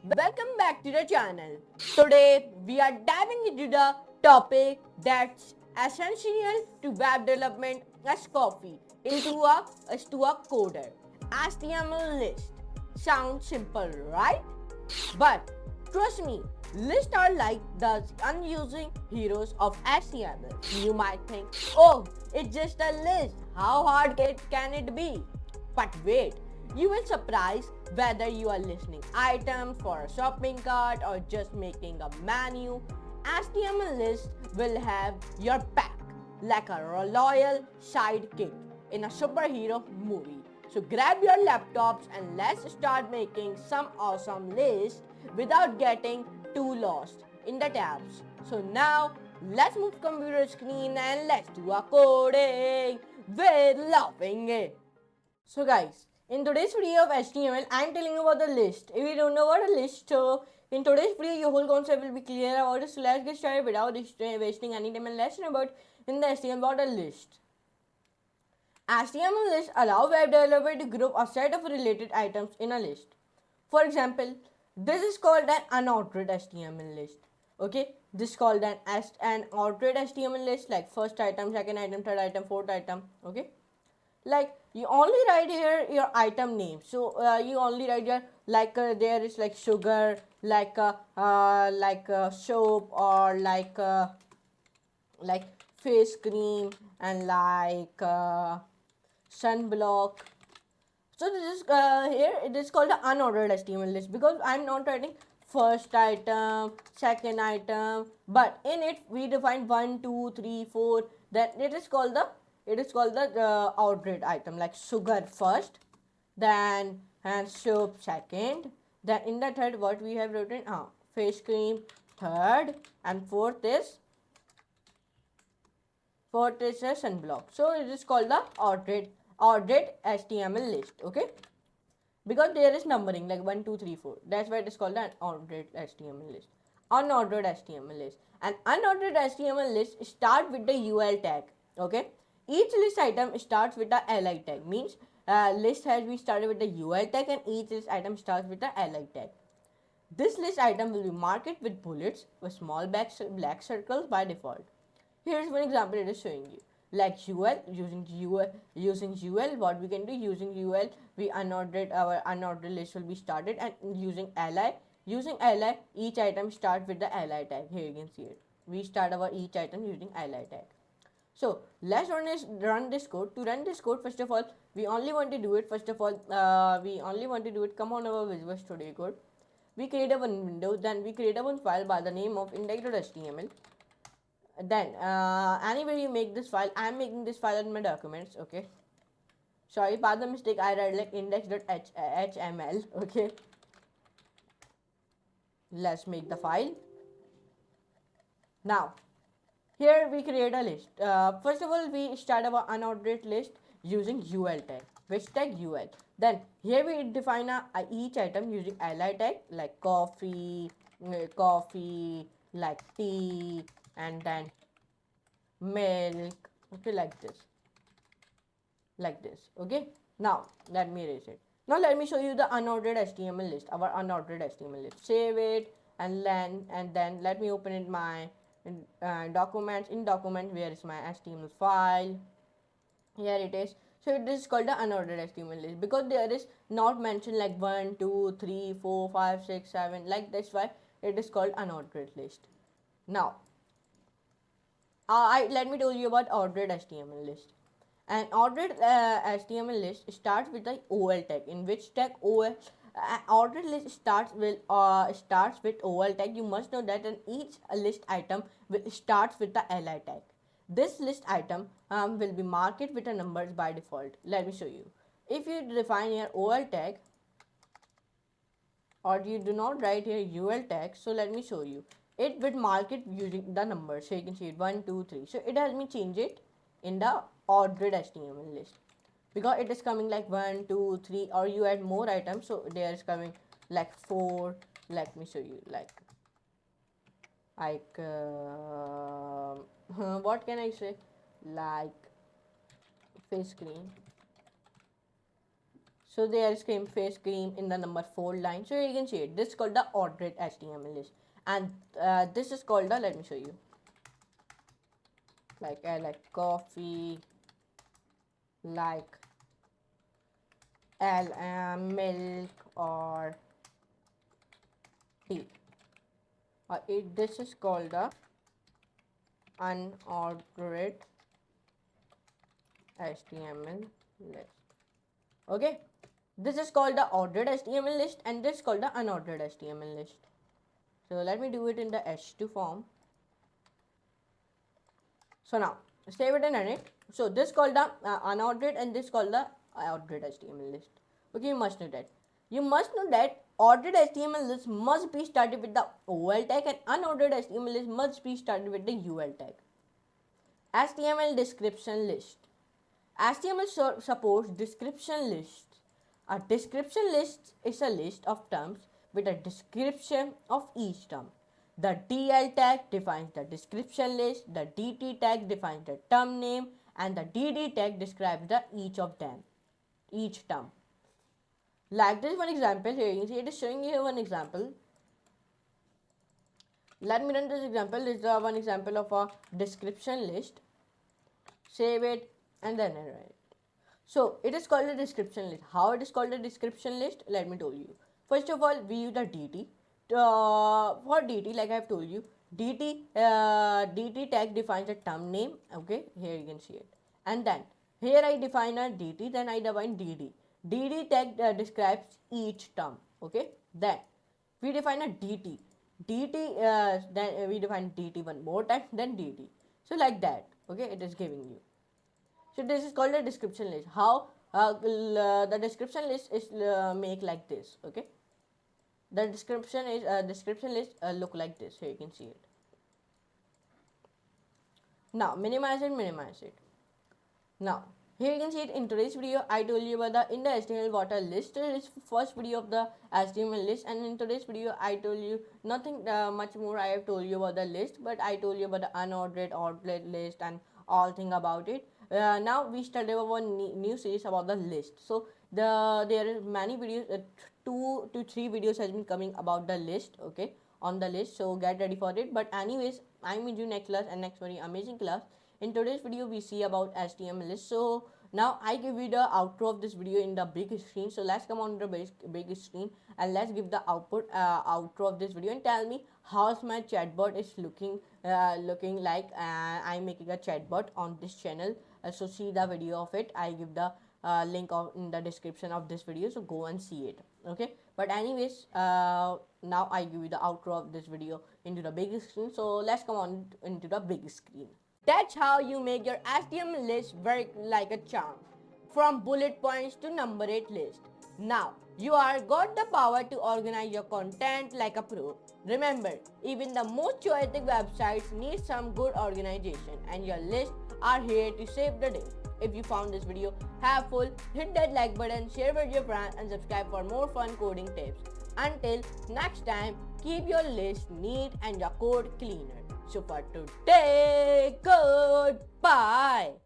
welcome back to the channel. Today we are diving into the topic that's essential to web development as coffee to a coder. HTML list. Sounds simple, right? But trust me, lists are like the unusual heroes of HTML. You might think, oh, it's just a list. How hard can it be? But wait, you will surprise whether you are listing items for a shopping cart or just making a menu. HTML list will have your back like a loyal sidekick in a superhero movie. So grab your laptops and let's start making some awesome lists without getting too lost in the tabs. So now let's move computer screen and let's do a coding. We're loving it. So guys, in today's video of HTML, I am telling you about the list. If you don't know what a list, so in today's video, your whole concept will be clear about it. So let's get started without wasting any time and let's learn about in the HTML about a list. HTML lists allow web developer to group a set of related items in a list. For example, this is called an unordered HTML list. Okay, this is called an ordered HTML list, like first item, second item, third item, fourth item. Okay, like you only write here your item name, so you only write your there is like sugar, soap, or like face cream, and sunblock. So this is here it is called the unordered HTML list because I'm not writing first item, second item, but in it we define 1, 2, 3, 4. Then it is called the ordered item, like sugar first, then and soap second, then in the third what we have written face cream third, and fourth is a sunblock. So it is called the ordered HTML list. Okay, because there is numbering like 1, 2, 3, 4. That's why it is called an ordered HTML list. Unordered HTML list. An unordered HTML list start with the UL tag. Okay, each list item starts with the li tag. Means list has been started with the UL tag, and each list item starts with the li tag. This list item will be marked with bullets with small black circles by default. Here's one example it is showing you. Like UL, using UL, what we can do using UL, our unordered list will be started, and using li, each item start with the li tag. Here you can see it. We start our each item using li tag. So let's run this code. To run this code, first of all, we only want to do it. Come on our Visual Studio Code. We create a one window, then we create a one file by the name of index.html. Then anywhere you make this file, I am making this file in my documents. Okay, sorry, pardon the mistake, I write like index.html. Okay, let's make the file. Now here we create a list. First of all, we start our unordered list using ul tag. Which tag? Ul. Then here we define each item using li tag, like coffee, like tea, and then milk. Okay, like this. Okay, now let me erase it. Now let me show you the unordered HTML list, our unordered HTML list. Save it and then let me open it my documents. In document, where is my HTML file? Here it is. So this is called the unordered HTML list because there is not mentioned like 1, 2, 3, 4, 5, 6, 7. Like that's why it is called unordered list. Now let me tell you about ordered HTML list. An ordered HTML list starts with the OL tag. In which tag? OL. Ordered list starts with OL tag. You must know that in each list item starts with the li tag. This list item will be marked with the numbers by default. Let me show you. If you define your OL tag, or you do not write here UL tag, so let me show you. It will mark it using the numbers. So you can see it 1, 2, 3. So it has been changed it in the ordered HTML list because it is coming like 1, 2, 3, or you add more items, so there is coming like 4. Let me show you like what can I say, like face cream, So there is face cream in the number 4 line. So you can see it. This is called the ordered HTML list, and this is called the, let me show you. Like I like coffee, like milk or tea. This is called the unordered HTML list. Okay, this is called the ordered HTML list, and this is called the unordered HTML list. So let me do it in the H2 form. So now save it and run it. So this called the unordered, and this called the ordered HTML list. Okay, you must know that. You must know that ordered HTML list must be started with the OL tag, and unordered HTML list must be started with the UL tag. HTML description list. HTML supports description lists. A description list is a list of terms with a description of each term. The DL tag defines the description list, the DT tag defines the term name, and the DD tag describes each of them, each term. Like this one example here, you can see it is showing you one example. Let me run this example. This is one example of a description list. Save it and then run it. So it is called a description list. How it is called a description list? Let me tell you. First of all, we use the DT. For DT, like I have told you, DT tag defines a term name. Okay, here you can see it. And then here I define a DT, then I define DD. DD tag describes each term. Okay, then we define a DT. Then we define DT one more time, then DT. So like that. Okay, it is giving you. So this is called a description list. How the description list is make like this. Okay, the description list look like this. Here you can see it. Now minimize it. Now here you can see it. In today's video, I told you about the in the HTML what a list is. First video of the HTML list, and in today's video, I told you nothing much more. I have told you about the list, but I told you about the unordered, ordered list, and all thing about it. Now we started one new series about the list. So there are many videos, 2 to 3 videos has been coming about the list. Okay, on the list. So get ready for it. But anyways, I'm in you next class and next very amazing class. In today's video, we see about HTML list. So now I give you the outro of this video in the big screen. So let's come on the big screen and let's give the outro of this video, and tell me how's my chatbot is looking like. I'm making a chatbot on this channel. So see the video of it. I give the link in the description of this video, so go and see it. Okay, but anyways, now I give you the outro of this video into the big screen. So let's come on into the big screen. That's how you make your HTML list work like a charm, from bullet points to numbered list. Now you are got the power to organize your content like a pro. Remember, even the most chaotic websites need some good organization, and your lists are here to save the day. If you found this video helpful, hit that like button, share with your friends, and subscribe for more fun coding tips. Until next time, keep your list neat and your code cleaner. So for today, goodbye.